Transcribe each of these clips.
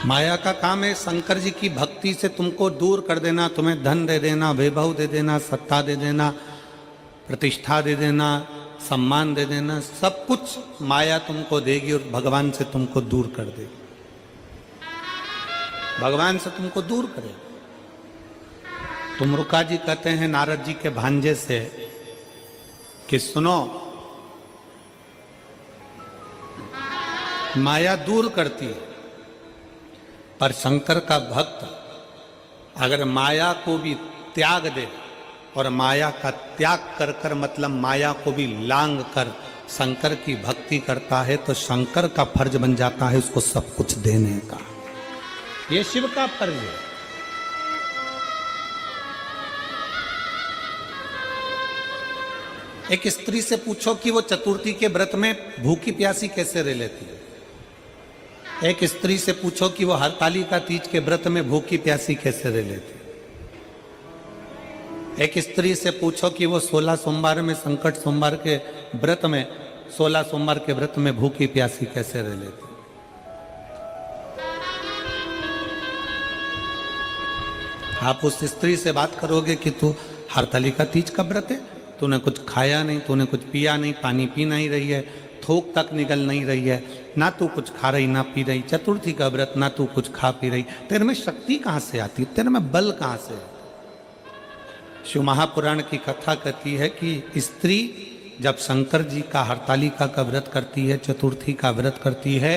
माया का काम है शंकर जी की भक्ति से तुमको दूर कर देना, तुम्हें धन दे देना, वैभव दे देना, सत्ता दे देना, प्रतिष्ठा दे देना, सम्मान दे देना, सब कुछ माया तुमको देगी और भगवान से तुमको दूर कर देगी। भगवान से तुमको दूर करेगी। तुमरुका जी कहते हैं नारद जी के भांजे से कि सुनो, माया दूर करती है, पर शंकर का भक्त अगर माया को भी त्याग दे और माया का त्याग कर कर मतलब माया को भी लांग कर शंकर की भक्ति करता है तो शंकर का फर्ज बन जाता है उसको सब कुछ देने का। ये शिव का फर्ज है। एक स्त्री से पूछो कि वो चतुर्थी के व्रत में भूखी प्यासी कैसे रह लेती है। एक स्त्री से पूछो कि वो हरतालिका तीज के व्रत में भूखी प्यासी कैसे रह लेती है। एक स्त्री से पूछो कि वो 16 सोमवार में संकट सोमवार के व्रत में 16 सोमवार के व्रत में भूखी प्यासी कैसे रह लेती है। आप उस स्त्री से बात करोगे कि तू हरतालिका तीज का व्रत है, तूने कुछ खाया नहीं, तूने कुछ पिया नहीं, पानी पी नहीं रही है, थूक तक निकल नहीं रही है, ना तू कुछ खा रही ना पी रही, चतुर्थी का व्रत ना तू कुछ खा पी रही, तेरे में शक्ति कहाँ से आती है, तेरे में बल कहाँ से है। शिव महापुराण की कथा कहती है कि स्त्री जब शंकर जी का हरतालिका का व्रत करती है, चतुर्थी का व्रत करती है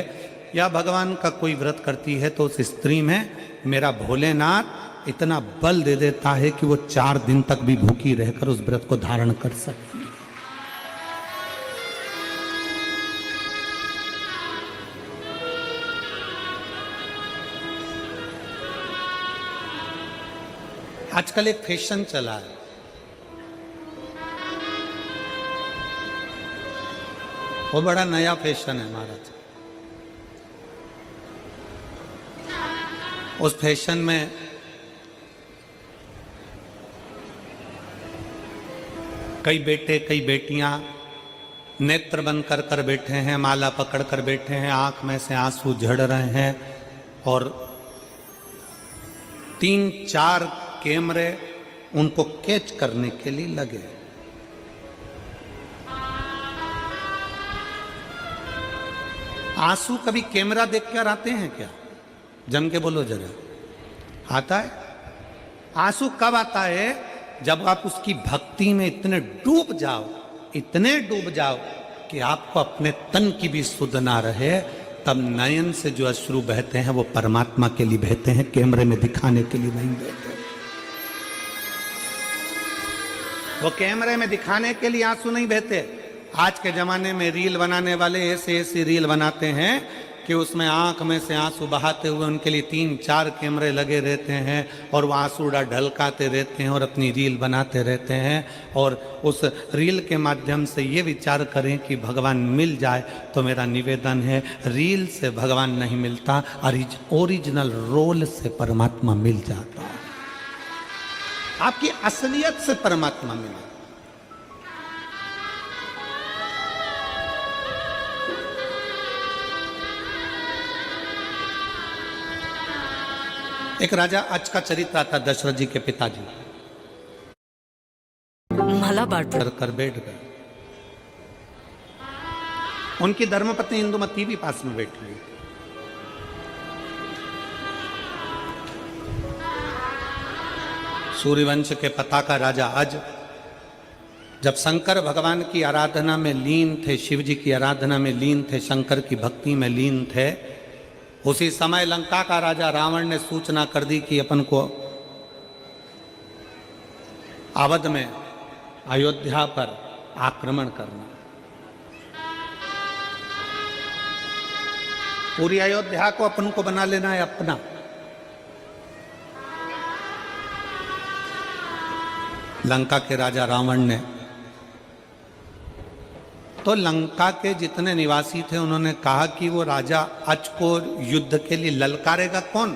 या भगवान का कोई व्रत करती है तो उस स्त्री में मेरा भोलेनाथ इतना बल दे देता है कि वो 4 दिन तक भी भूखी रहकर उस व्रत को धारण कर सकती है। आजकल एक फैशन चला है, वो बड़ा नया फैशन है महाराज। उस फैशन में कई बेटे कई बेटियां नेत्र बंद कर कर बैठे हैं, माला पकड़ कर बैठे हैं, आंख में से आंसू झड़ रहे हैं और 3-4 कैमरे उनको कैच करने के लिए लगे। आंसू कभी कैमरा देख कर आते हैं क्या? जम के बोलो जरा, आता है? आंसू कब आता है? जब आप उसकी भक्ति में इतने डूब जाओ कि आपको अपने तन की भी सुध ना रहे, तब नयन से जो अश्रु बहते हैं वो परमात्मा के लिए बहते हैं, कैमरे में दिखाने के लिए नहीं बहते। वो कैमरे में दिखाने के लिए आंसू नहीं बहते। आज के जमाने में रील बनाने वाले ऐसे ऐसी रील बनाते हैं कि उसमें आंख में से आंसू बहाते हुए उनके लिए 3-4 कैमरे लगे रहते हैं और वो आंसू ढलकाते रहते हैं और अपनी रील बनाते रहते हैं। और उस रील के माध्यम से ये विचार करें कि भगवान मिल जाए, तो मेरा निवेदन है रील से भगवान नहीं मिलता, ओरिजिनल रोल से परमात्मा मिल जाता है। आपकी असलियत से परमात्मा मिले। एक राजा आज का चरित्र आता, दशरथ जी के पिताजी मला कर बैठ गए। उनकी धर्मपत्नी इंदुमती भी पास में बैठी हुई। सूर्यवंश के पताका राजा अज जब शंकर भगवान की आराधना में लीन थे, शिव जी की आराधना में लीन थे, शंकर की भक्ति में लीन थे, उसी समय लंका का राजा रावण ने सूचना कर दी कि अपन को अवध में अयोध्या पर आक्रमण करना। पूरी अयोध्या को अपन को बना लेना है अपना। लंका के राजा रावण ने तो लंका के जितने निवासी थे उन्होंने कहा कि वो राजा अज को युद्ध के लिए ललकारेगा कौन?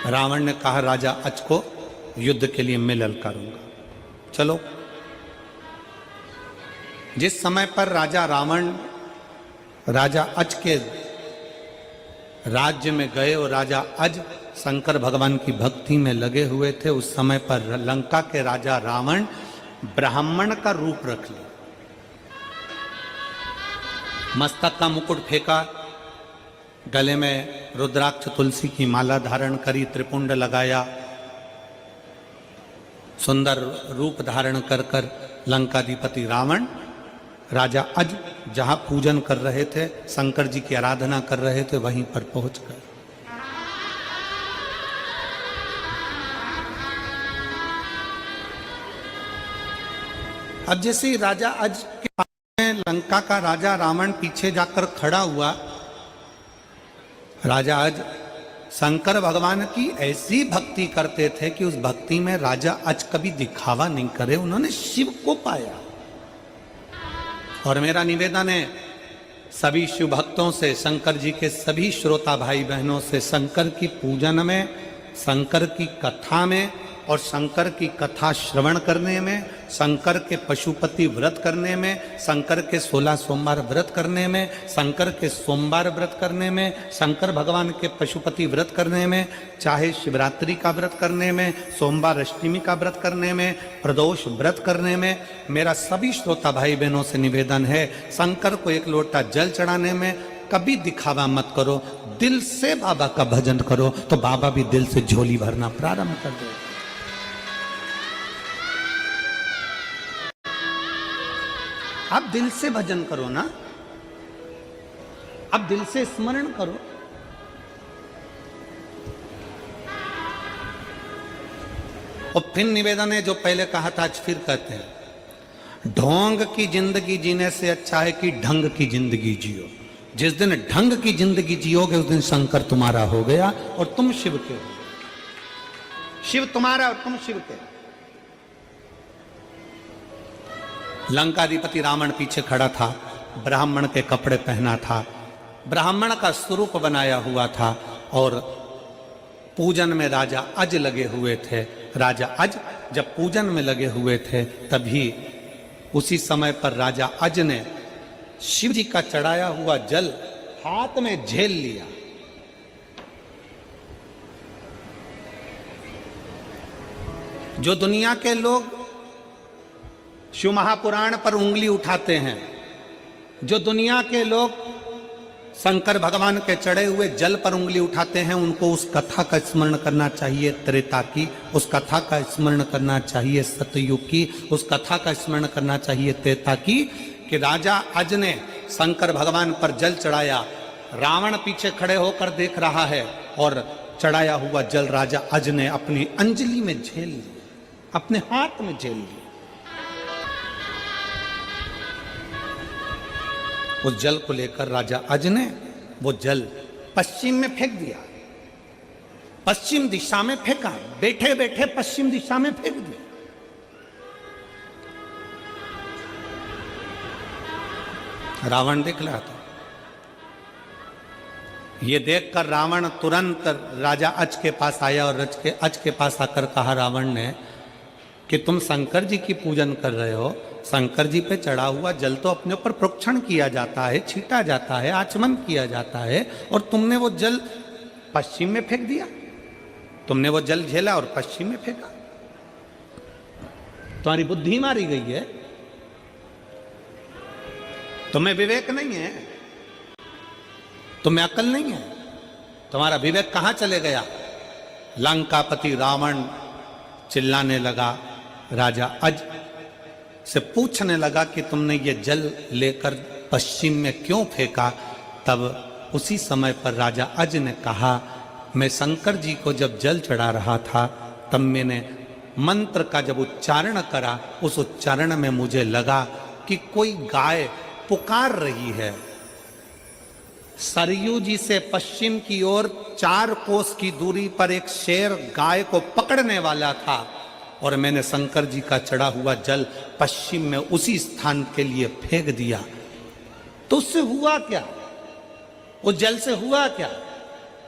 रावण ने कहा राजा अज को युद्ध के लिए मैं ललकारूंगा। चलो जिस समय पर राजा रावण राजा अज के राज्य में गए और राजा अज शंकर भगवान की भक्ति में लगे हुए थे, उस समय पर लंका के राजा रावण ब्राह्मण का रूप रख लिया। मस्तक का मुकुट फेंका, गले में रुद्राक्ष तुलसी की माला धारण करी, त्रिपुंड लगाया, सुंदर रूप धारण कर कर लंकाधिपति रावण राजा अज जहां पूजन कर रहे थे, शंकर जी की आराधना कर रहे थे, वहीं पर पहुंच गए। अब जैसे ही राजा अज के पास में लंका का राजा रावण पीछे जाकर खड़ा हुआ, राजा अज शंकर भगवान की ऐसी भक्ति करते थे कि उस भक्ति में राजा अज कभी दिखावा नहीं करे, उन्होंने शिव को पाया। और मेरा निवेदन है सभी शिव भक्तों से, शंकर जी के सभी श्रोता भाई बहनों से, शंकर की पूजन में, शंकर की कथा में और शंकर की कथा श्रवण करने में, शंकर के पशुपति व्रत करने में, शंकर के 16 सोमवार व्रत करने में, शंकर के सोमवार व्रत करने में, शंकर भगवान के पशुपति व्रत करने में, चाहे शिवरात्रि का व्रत करने में, सोमवार अष्टमी का व्रत करने में, प्रदोष व्रत करने में, मेरा सभी श्रोता भाई बहनों से निवेदन है, शंकर को एक लोटा जल चढ़ाने में कभी दिखावा मत करो, दिल से बाबा का भजन करो तो बाबा भी दिल से झोली भरना प्रारंभ कर दे। आप दिल से भजन करो ना, आप दिल से स्मरण करो। और फिर निवेदन है, जो पहले कहा था आज फिर कहते हैं, ढोंग की जिंदगी जीने से अच्छा है कि ढंग की जिंदगी जियो। जिस दिन ढंग की जिंदगी जियोगे उस दिन शंकर तुम्हारा हो गया और तुम शिव के हो। शिव तुम्हारा और तुम शिव के। लंकाधिपति रावण पीछे खड़ा था, ब्राह्मण के कपड़े पहना था, ब्राह्मण का स्वरूप बनाया हुआ था और पूजन में राजा अज लगे हुए थे। राजा अज जब पूजन में लगे हुए थे तभी उसी समय पर राजा अज ने शिव जी का चढ़ाया हुआ जल हाथ में झेल लिया। जो दुनिया के लोग शिव महापुराण पर उंगली उठाते हैं, जो दुनिया के लोग शंकर भगवान के चढ़े हुए जल पर उंगली उठाते हैं, उनको उस कथा का स्मरण करना चाहिए त्रेता की, उस कथा का स्मरण करना चाहिए सतयुग की, उस कथा का स्मरण करना चाहिए त्रेता की, कि राजा अज ने शंकर भगवान पर जल चढ़ाया, रावण पीछे खड़े होकर देख रहा है और चढ़ाया हुआ जल राजा अज ने अपनी अंजलि में झेल लिया, अपने हाथ में झेल लिया। उस जल को लेकर राजा अज ने वो जल पश्चिम में फेंक दिया, पश्चिम दिशा में फेंका, बैठे बैठे पश्चिम दिशा में फेंक दिया। रावण देख रहा था। ये देखकर रावण तुरंत राजा अज के पास आया और अज के पास आकर कहा रावण ने कि तुम शंकर जी की पूजन कर रहे हो, शंकर जी पे चढ़ा हुआ जल तो अपने ऊपर प्रोक्षण किया जाता है, छीटा जाता है, आचमन किया जाता है, और तुमने वो जल पश्चिम में फेंक दिया। तुमने वो जल झेला और पश्चिम में फेंका। तुम्हारी बुद्धि मारी गई है, तुम्हें विवेक नहीं है, तुम्हें अकल नहीं है, तुम्हारा विवेक कहां चले गया। लंकापति रावण चिल्लाने लगा, राजा अज से पूछने लगा कि तुमने ये जल लेकर पश्चिम में क्यों फेंका। तब उसी समय पर राजा अज ने कहा, मैं शंकर जी को जब जल चढ़ा रहा था तब मैंने मंत्र का जब उच्चारण करा, उस उच्चारण में मुझे लगा कि कोई गाय पुकार रही है। सरयू जी से पश्चिम की ओर 4 कोस की दूरी पर एक शेर गाय को पकड़ने वाला था और मैंने शंकर जी का चढ़ा हुआ जल पश्चिम में उसी स्थान के लिए फेंक दिया। तो उससे हुआ क्या, उस जल से हुआ क्या।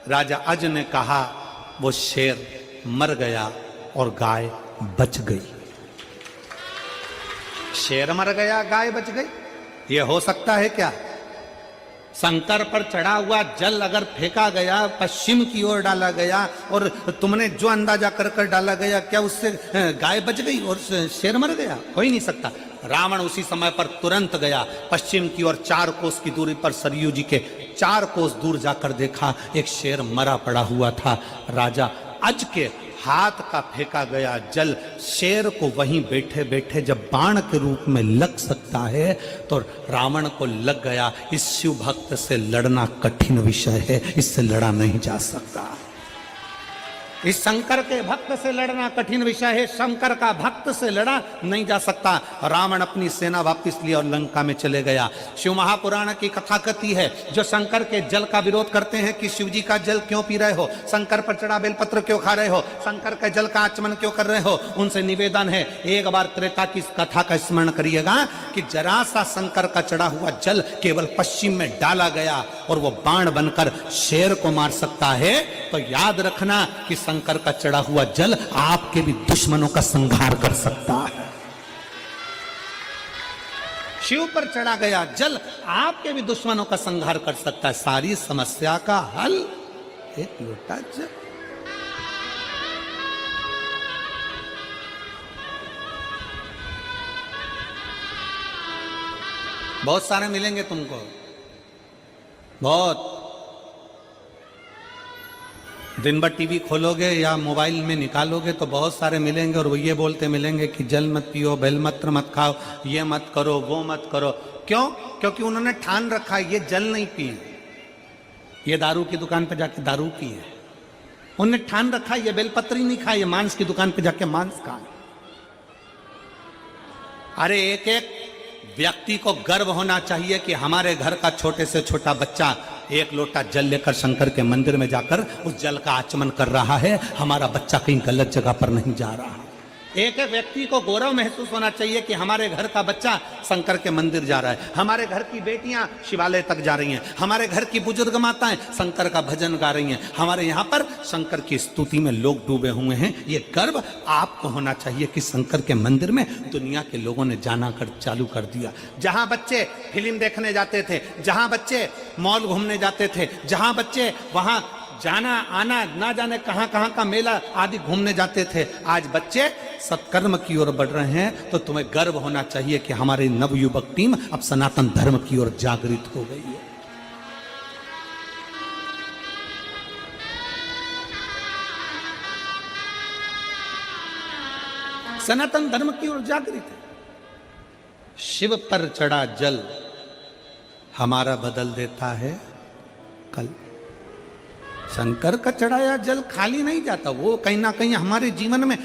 राजा अज ने कहा, वो शेर मर गया और गाय बच गई। शेर मर गया, गाय बच गई, ये हो सकता है क्या? शंकर पर चढ़ा हुआ जल अगर फेंका गया, पश्चिम की ओर डाला गया और तुमने जो अंदाजा कर कर डाला गया, क्या उससे गाय बच गई और शेर मर गया? हो ही नहीं सकता। रावण उसी समय पर तुरंत गया पश्चिम की ओर, 4 कोस की दूरी पर सरयू जी के 4 कोस दूर जाकर देखा एक शेर मरा पड़ा हुआ था। राजा अज के हाथ का फेंका गया जल शेर को वहीं बैठे बैठे जब बाण के रूप में लग सकता है तो रावण को लग गया। इस शिव भक्त से लड़ना कठिन विषय है, इससे लड़ा नहीं जा सकता। इस शंकर के भक्त से लड़ना कठिन विषय है, शंकर का भक्त से लड़ा नहीं जा सकता। रावण अपनी सेना वापस ली और लंका में चले गया। शिव महापुराण की कथा कहती है, जो शंकर के जल का विरोध करते हैं कि शिव जी का जल क्यों पी रहे हो, शंकर पर चढ़ा बेलपत्र क्यों खा रहे हो, शंकर के जल का आचमन क्यों कर रहे हो, उनसे निवेदन है एक बार त्रेता की कथा का स्मरण करिएगा कि जरा सा शंकर का चढ़ा हुआ जल केवल पश्चिम में डाला गया और वो बाण बनकर शेर को मार सकता है। तो याद रखना कि शंकर का चढ़ा हुआ जल आपके भी दुश्मनों का संहार कर सकता है। शिव पर चढ़ा गया जल आपके भी दुश्मनों का संहार कर सकता है। सारी समस्या का हल एक लोटा जल। बहुत सारे मिलेंगे तुमको, बहुत। दिन भर टीवी खोलोगे या मोबाइल में निकालोगे तो बहुत सारे मिलेंगे और वो ये बोलते मिलेंगे कि जल मत पियो, बेलपत्र मत खाओ, ये मत करो, वो मत करो। क्यों? क्योंकि उन्होंने ठान रखा है ये जल नहीं पिए, ये दारू की दुकान पे जाके दारू पिए। उन्होंने ठान रखा है ये बेलपत्र ही नहीं खाए, ये मांस की दुकान पे जाके मांस खाए। अरे एक एक व्यक्ति को गर्व होना चाहिए कि हमारे घर का छोटे से छोटा बच्चा एक लोटा जल लेकर शंकर के मंदिर में जाकर उस जल का आचमन कर रहा है। हमारा बच्चा कहीं गलत जगह पर नहीं जा रहा। एक एक व्यक्ति को गौरव महसूस होना चाहिए कि हमारे घर का बच्चा शंकर के मंदिर जा रहा है, हमारे घर की बेटियां शिवालय तक जा रही हैं, हमारे घर की बुजुर्ग माताएं शंकर का भजन गा रही हैं, हमारे यहाँ पर शंकर की स्तुति में लोग डूबे हुए हैं। ये गर्व आपको होना चाहिए कि शंकर के मंदिर में दुनिया के लोगों ने जाना कर चालू कर दिया। जहां बच्चे फिल्म देखने जाते थे, जहां बच्चे मॉल घूमने जाते थे, जहां बच्चे वहां जाना आना ना जाने कहां कहां का मेला आदि घूमने जाते थे, आज बच्चे सत्कर्म की ओर बढ़ रहे हैं। तो तुम्हें गर्व होना चाहिए कि हमारी नवयुवक टीम अब सनातन धर्म की ओर जागृत हो गई है। सनातन धर्म की ओर जागृत है। शिव पर चढ़ा जल हमारा बदल देता है कल। शंकर का चढ़ाया जल खाली नहीं जाता, वो कहीं ना कहीं हमारे जीवन में